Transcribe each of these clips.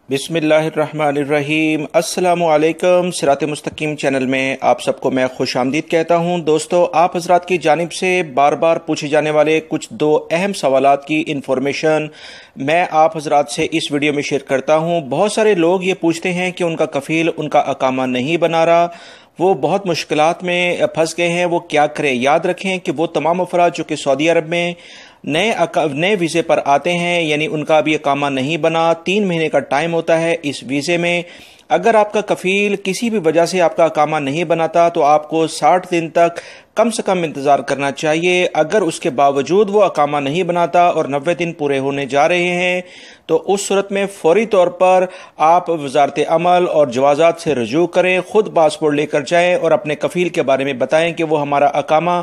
بسم اللہ الرحمن الرحیم۔ السلام علیکم۔ صراط مستقیم چینل میں آپ سب کو میں خوش آمدید کہتا ہوں۔ دوستو، آپ حضرات کی جانب سے بار بار پوچھے جانے والے کچھ دو اہم سوالات کی انفارمیشن میں آپ حضرات سے اس ویڈیو میں شیئر کرتا ہوں۔ بہت سارے لوگ یہ پوچھتے ہیں کہ ان کا کفیل ان کا اقامہ نہیں بنا رہا، وہ بہت مشکلات میں پھنس گئے ہیں، وہ کیا کریں۔ یاد رکھیں کہ وہ تمام افراد جو کہ سعودی عرب میں نئے ویزے پر آتے ہیں، یعنی ان کا ابھی اقامہ نہیں بنا، 3 مہینے کا ٹائم ہوتا ہے اس ویزے میں۔ اگر آپ کا کفیل کسی بھی وجہ سے آپ کا اقامہ نہیں بناتا تو آپ کو 60 دن تک کم سے کم انتظار کرنا چاہیے۔ اگر اس کے باوجود وہ اقامہ نہیں بناتا اور 90 دن پورے ہونے جا رہے ہیں تو اس صورت میں فوری طور پر آپ وزارت عمل اور جوازات سے رجوع کریں، خود پاسپورٹ لے کر جائیں اور اپنے کفیل کے بارے میں بتائیں کہ وہ ہمارا اقامہ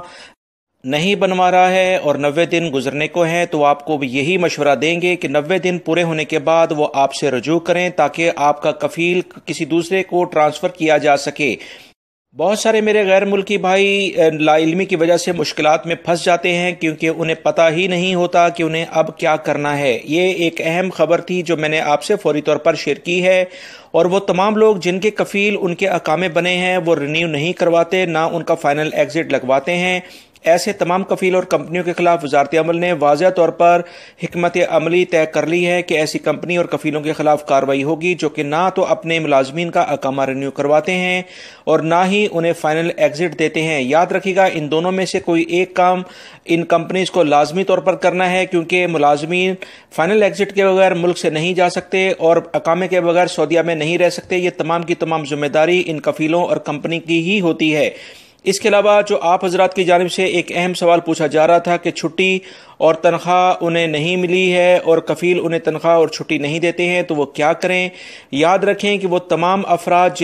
نہیں بنوا رہا ہے اور 90 دن گزرنے کو ہیں، تو آپ کو بھی یہی مشورہ دیں گے کہ 90 دن پورے ہونے کے بعد وہ آپ سے رجوع کریں تاکہ آپ کا کفیل کسی دوسرے کو ٹرانسفر کیا جا سکے۔ بہت سارے میرے غیر ملکی بھائی لا علمی کی وجہ سے مشکلات میں پھنس جاتے ہیں کیونکہ انہیں پتہ ہی نہیں ہوتا کہ انہیں اب کیا کرنا ہے۔ یہ ایک اہم خبر تھی جو میں نے آپ سے فوری طور پر شیئر کی ہے، اور وہ تمام لوگ جن کے کفیل ان کے اقامے بنے ہیں وہ رینیو نہیں کرواتے، نہ ان کا فائنل ایگزٹ لگواتے ہیں۔ ایسے تمام کفیل اور کمپنیوں کے خلاف وزارت عمل نے واضح طور پر حکمت عملی طے کر لی ہے کہ ایسی کمپنی اور کفیلوں کے خلاف کارروائی ہوگی جو کہ نہ تو اپنے ملازمین کا اقامہ رینیو کرواتے ہیں اور نہ ہی انہیں فائنل ایگزٹ دیتے ہیں۔ یاد رکھیے گا، ان دونوں میں سے کوئی ایک کام ان کمپنیز کو لازمی طور پر کرنا ہے، کیونکہ ملازمین فائنل ایگزٹ کے بغیر ملک سے نہیں جا سکتے اور اقامے کے بغیر سعودیہ میں نہیں رہ سکتے۔ یہ تمام کی تمام ذمہ داری ان کفیلوں اور کمپنی کی ہی ہوتی ہے۔ اس کے علاوہ جو آپ حضرات کی جانب سے ایک اہم سوال پوچھا جا رہا تھا کہ چھٹی اور تنخواہ انہیں نہیں ملی ہے اور کفیل انہیں تنخواہ اور چھٹی نہیں دیتے ہیں تو وہ کیا کریں۔ یاد رکھیں کہ وہ تمام افراد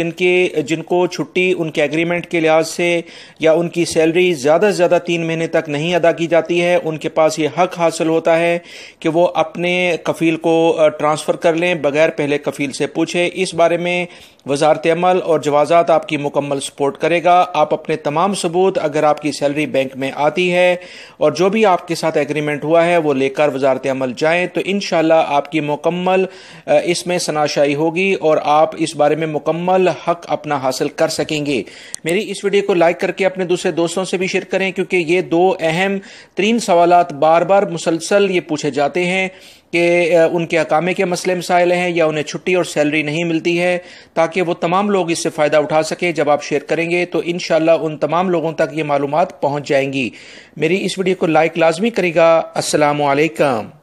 جن کو چھٹی ان کے ایگریمنٹ کے لحاظ سے یا ان کی سیلری زیادہ سے زیادہ 3 مہینے تک نہیں ادا کی جاتی ہے، ان کے پاس یہ حق حاصل ہوتا ہے کہ وہ اپنے کفیل کو ٹرانسفر کر لیں بغیر پہلے کفیل سے پوچھے۔ اس بارے میں وزارت عمل اور جوازات آپ کی مکمل سپورٹ کرے گا۔ آپ اپنے تمام ثبوت، اگر آپ کی سیلری بینک میں آتی ہے اور جو بھی آپ کے ساتھ ایگریمنٹ ہوا ہے وہ لے کر وزارت عمل جائیں تو انشاءاللہ آپ کی مکمل اس میں شناسائی ہوگی اور آپ اس بارے میں مکمل حق اپنا حاصل کر سکیں گے۔ میری اس ویڈیو کو لائک کر کے اپنے دوسرے دوستوں سے بھی شیئر کریں، کیونکہ یہ 2 اہم ترین سوالات بار بار مسلسل یہ پوچھے جاتے ہیں کہ ان کے اقامے کے مسئلے مسائل ہیں یا انہیں چھٹی اور سیلری نہیں ملتی ہے، تاکہ وہ تمام لوگ اس سے فائدہ اٹھا سکیں۔ جب آپ شیئر کریں گے تو انشاءاللہ ان تمام لوگوں تک یہ معلومات پہنچ جائیں گی۔ میری اس ویڈیو کو لائک لازمی کرے گا۔ السلام علیکم۔